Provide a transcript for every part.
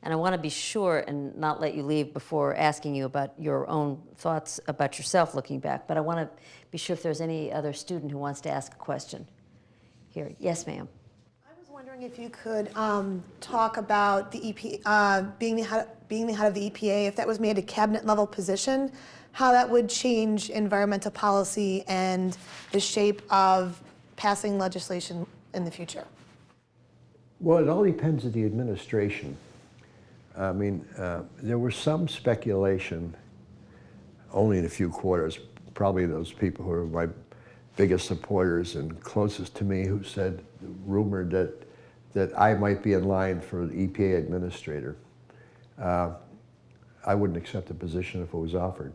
And I want to be sure and not let you leave before asking you about your own thoughts about yourself looking back, but I want to be sure if there's any other student who wants to ask a question. Here, yes, ma'am. I was wondering if you could talk about the being the head of the EPA, if that was made a cabinet level position, how that would change environmental policy and the shape of passing legislation in the future. Well, it all depends on the administration. I mean, there was some speculation, only in a few quarters, probably those people who are my biggest supporters and closest to me who said, rumored that I might be in line for the EPA administrator. I wouldn't accept the position if it was offered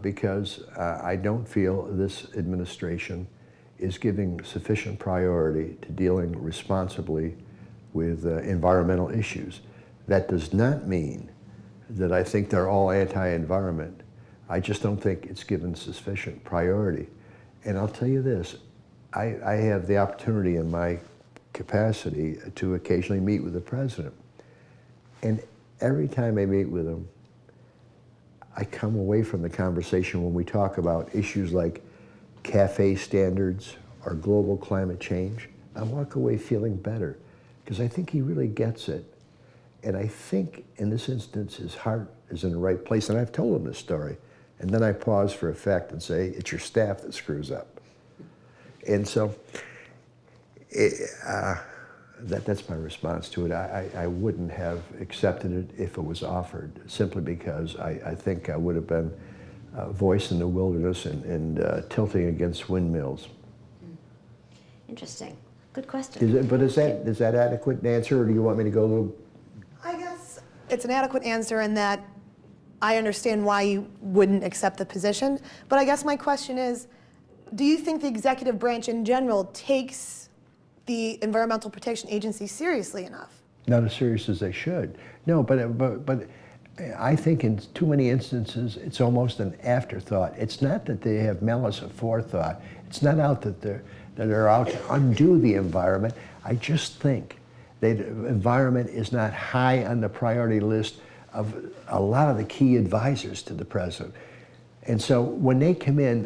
because I don't feel this administration is giving sufficient priority to dealing responsibly with environmental issues. That does not mean that I think they're all anti-environment. I just don't think it's given sufficient priority. And I'll tell you this, I have the opportunity in my capacity to occasionally meet with the president. And every time I meet with him, I come away from the conversation when we talk about issues like CAFE standards or global climate change, I walk away feeling better because I think he really gets it. And I think in this instance, his heart is in the right place. And I've told him this story. And then I pause for effect and say, it's your staff that screws up. And so that's my response to it. I wouldn't have accepted it if it was offered, simply because I think I would have been voice in the wilderness and tilting against windmills. Interesting. Good question. Is that adequate answer, or do you want me to go a little? I guess it's an adequate answer in that I understand why you wouldn't accept the position, but I guess my question is, do you think the executive branch in general takes the Environmental Protection Agency seriously enough? Not as serious as they should. No, but I think in too many instances it's almost an afterthought. It's not that they have malice aforethought. It's not out that they're out to undo the environment. I just think that the environment is not high on the priority list of a lot of the key advisors to the president. And so when they come in,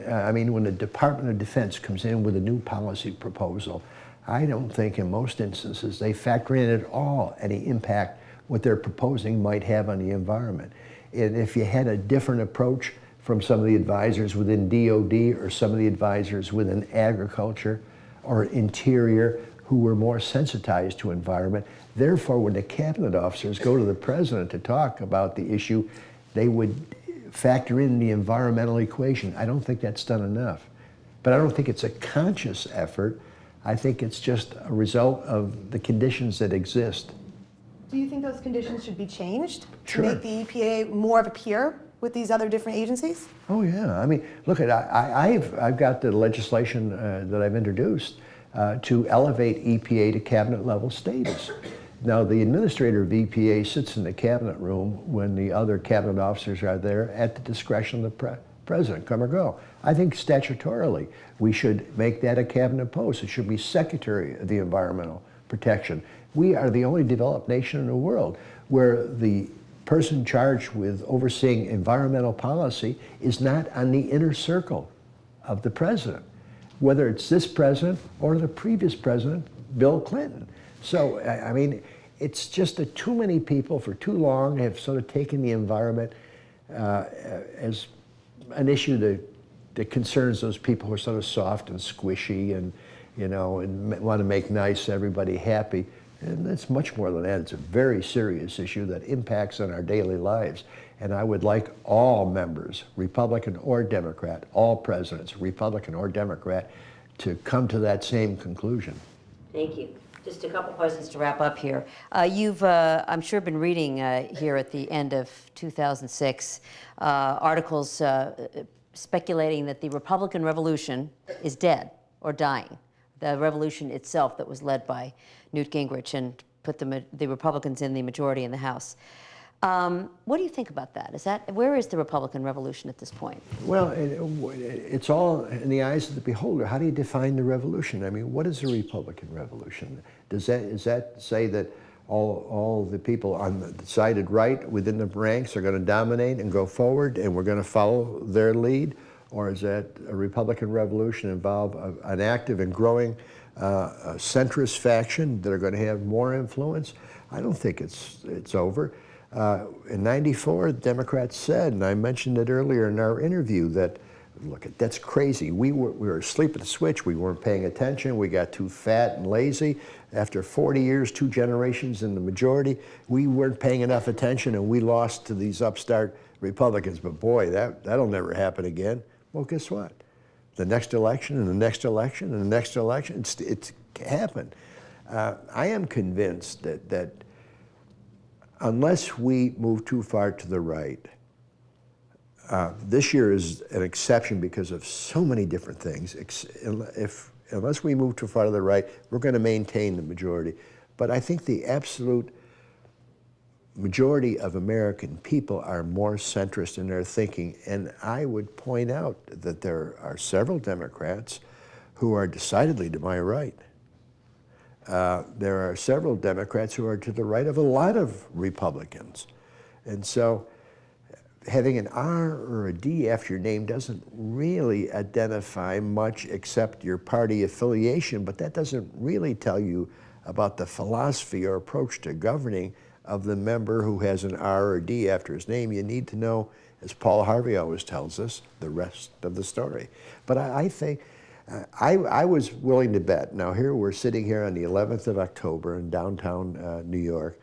when the Department of Defense comes in with a new policy proposal, I don't think in most instances they factor in at all any impact what they're proposing might have on the environment. And if you had a different approach from some of the advisors within DOD or some of the advisors within agriculture or interior who were more sensitized to environment, therefore when the cabinet officers go to the president to talk about the issue, they would factor in the environmental equation. I don't think that's done enough. But I don't think it's a conscious effort. I think it's just a result of the conditions that exist. Do you think those conditions should be changed Sure. to make the EPA more of a peer with these other different agencies? Oh yeah, I mean, look, I've got the legislation that I've introduced to elevate EPA to cabinet level status. Now, the administrator of EPA sits in the cabinet room when the other cabinet officers are there at the discretion of the president, come or go. I think statutorily, we should make that a cabinet post. It should be Secretary of the Environmental Protection. We are the only developed nation in the world where the person charged with overseeing environmental policy is not on the inner circle of the president, whether it's this president or the previous president, Bill Clinton. So, I mean, it's just that too many people for too long have sort of taken the environment as an issue that concerns those people who are sort of soft and squishy and, and want to make nice everybody happy. And it's much more than that. It's a very serious issue that impacts on our daily lives. And I would like all members, Republican or Democrat, all presidents, Republican or Democrat, to come to that same conclusion. Thank you. Just a couple questions to wrap up here. You've, I'm sure, been reading here at the end of 2006 articles speculating that the Republican Revolution is dead or dying. The revolution itself that was led by Newt Gingrich and put the Republicans in the majority in the House. What do you think about that? Where is the Republican Revolution at this point? Well, it's all in the eyes of the beholder. How do you define the revolution? I mean, what is a Republican Revolution? Does that say that all the people on the decided right within the ranks are going to dominate and go forward, and we're going to follow their lead? Or is that a Republican revolution involve an active and growing a centrist faction that are going to have more influence? I don't think it's over. In '94, Democrats said, and I mentioned it earlier in our interview, that, look, that's crazy. We were asleep at the switch. We weren't paying attention. We got too fat and lazy. After 40 years, 2 generations in the majority, we weren't paying enough attention, and we lost to these upstart Republicans. But boy, that'll never happen again. Well, guess what? The next election and the next election and the next election, it's happened. I am convinced that unless we move too far to the right, this year is an exception because of so many different things. Unless we move too far to the right, we're going to maintain the majority. But I think the absolute majority of American people are more centrist in their thinking, and I would point out that there are several Democrats who are decidedly to my right. There are several Democrats who are to the right of a lot of Republicans. And so having an R or a D after your name doesn't really identify much except your party affiliation, but that doesn't really tell you about the philosophy or approach to governing of the member who has an R or D after his name. You need to know, as Paul Harvey always tells us, the rest of the story. But I think, I was willing to bet. Now here we're sitting here on the 11th of October in downtown New York.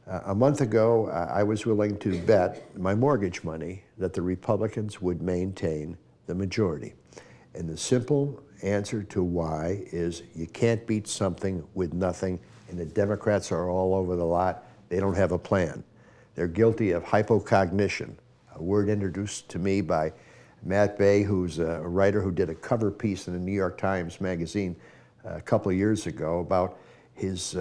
A month ago, I was willing to bet my mortgage money that the Republicans would maintain the majority. And the simple answer to why is you can't beat something with nothing, and the Democrats are all over the lot. They don't have a plan. They're guilty of hypocognition, a word introduced to me by Matt Bay, who's a writer who did a cover piece in the New York Times magazine a couple of years ago about his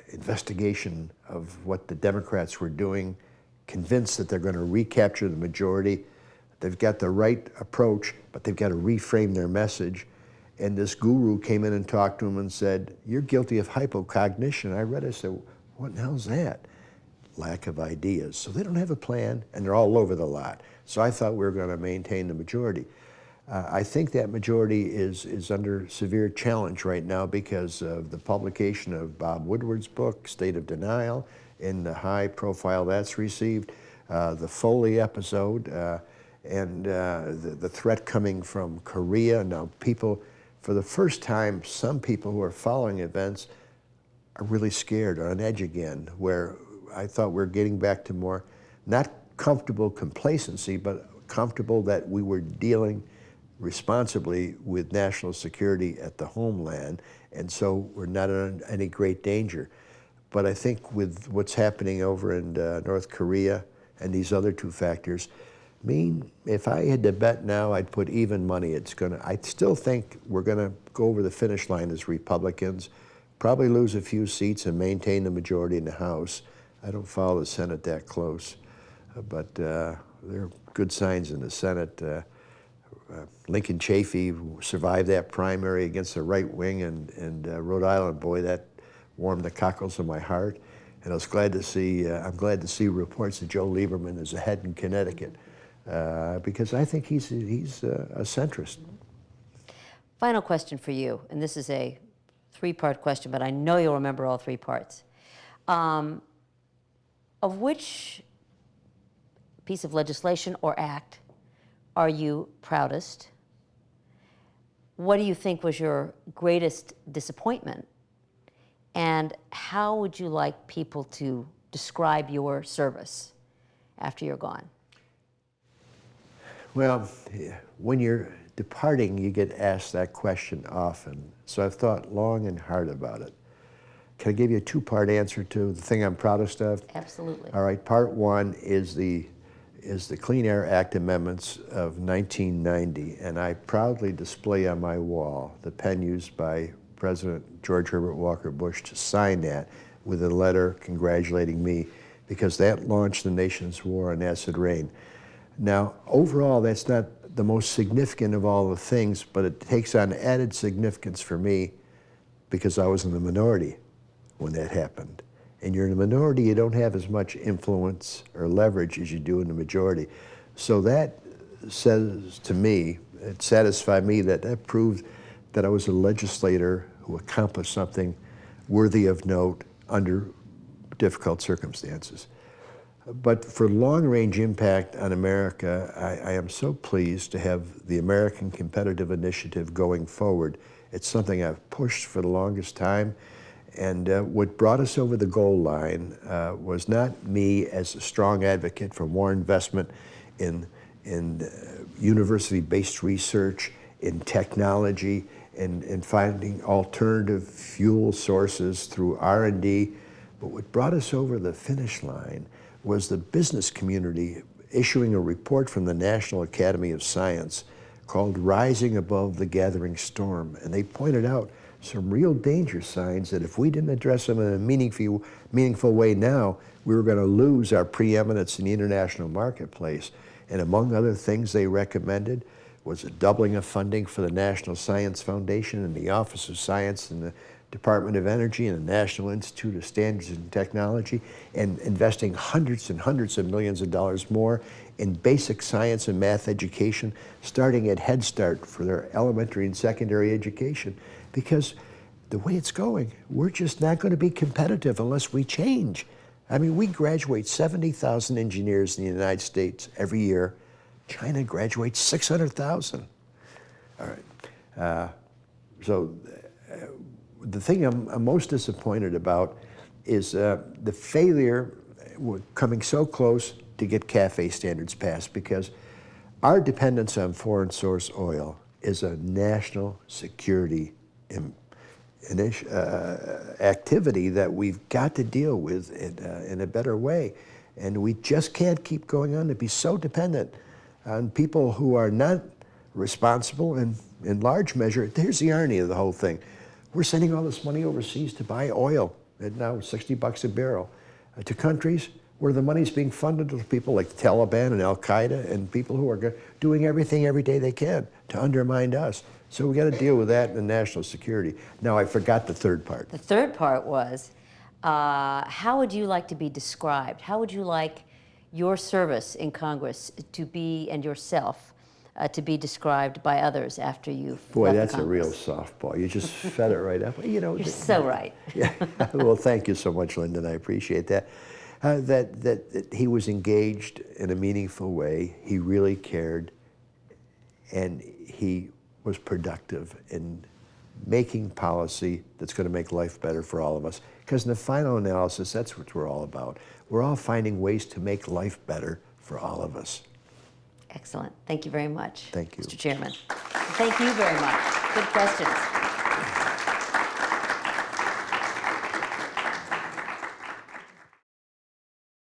investigation of what the Democrats were doing, convinced that they're going to recapture the majority. They've got the right approach, but they've got to reframe their message. And this guru came in and talked to him and said, "You're guilty of hypocognition." I read it, I said, "What in the hell's that?" Lack of ideas. So they don't have a plan, and they're all over the lot. So I thought we were going to maintain the majority. I think that majority is under severe challenge right now because of the publication of Bob Woodward's book, State of Denial, and the high profile that's received, the Foley episode, and the threat coming from Korea. Now people, for the first time, some people who are following events are really scared, are on edge again, where I thought we're getting back to more, not comfortable complacency, but comfortable that we were dealing responsibly with national security at the homeland, and so we're not in any great danger. But I think with what's happening over in North Korea and these other 2 factors, if I had to bet now, I'd put even money. I still think we're gonna go over the finish line as Republicans, probably lose a few seats and maintain the majority in the House. I don't follow the Senate that close, but there are good signs in the Senate. Lincoln Chafee survived that primary against the right wing in Rhode Island. Boy, that warmed the cockles of my heart. And I was glad to see, I'm glad to see reports that Joe Lieberman is ahead in Connecticut, because I think he's a centrist. Final question for you, and this is a 3-part question, but I know you'll remember all 3 parts. Of which piece of legislation or act are you proudest? What do you think was your greatest disappointment? And how would you like people to describe your service after you're gone? Well, when you're departing, you get asked that question often. So I've thought long and hard about it. Can I give you a 2-part answer to the thing I'm proudest of? Absolutely. All right, part 1 is the Clean Air Act amendments of 1990, and I proudly display on my wall the pen used by President George Herbert Walker Bush to sign that with a letter congratulating me, because that launched the nation's war on acid rain. Now, overall, that's not the most significant of all the things, but it takes on added significance for me because I was in the minority when that happened. And you're in a minority, you don't have as much influence or leverage as you do in the majority. So that says to me, it satisfied me that proved that I was a legislator who accomplished something worthy of note under difficult circumstances. But for long-range impact on America, I am so pleased to have the American Competitive Initiative going forward. It's something I've pushed for the longest time. And what brought us over the goal line was not me as a strong advocate for more investment in university-based research, in technology, in finding alternative fuel sources through R&D. But what brought us over the finish line was the business community issuing a report from the National Academy of Science called Rising Above the Gathering Storm. And they pointed out some real danger signs that if we didn't address them in a meaningful way now, we were going to lose our preeminence in the international marketplace. And among other things they recommended was a doubling of funding for the National Science Foundation and the Office of Science and the Department of Energy and the National Institute of Standards and Technology, and investing hundreds and hundreds of millions of dollars more in basic science and math education, starting at Head Start for their elementary and secondary education. Because the way it's going, we're just not going to be competitive unless we change. I mean, we graduate 70,000 engineers in the United States every year. China graduates 600,000. All right. The thing I'm most disappointed about is the failure, we're coming so close to get CAFE standards passed, because our dependence on foreign source oil is a national security activity that we've got to deal with in a better way. And we just can't keep going on to be so dependent on people who are not responsible, and in large measure, here's the irony of the whole thing. We're sending all this money overseas to buy oil at now $60 a barrel to countries where the money's being funded to people like the Taliban and Al-Qaeda and people who are doing everything every day they can to undermine us. So we got to deal with that in national security. Now, I forgot the third part. The third part was, how would you like to be described? How would you like your service in Congress to be, and yourself, to be described by others after you've Boy, left that's a Congress? real softball. You just fed it right up. You know, You're so right. Yeah. Well, thank you so much, Lyndon. I appreciate that. That he was engaged in a meaningful way. He really cared, and he was productive in making policy that's going to make life better for all of us. Because in the final analysis, that's what we're all about. We're all finding ways to make life better for all of us. Excellent. Thank you very much. Thank you. Mr. Chairman. Thank you very much. Good questions.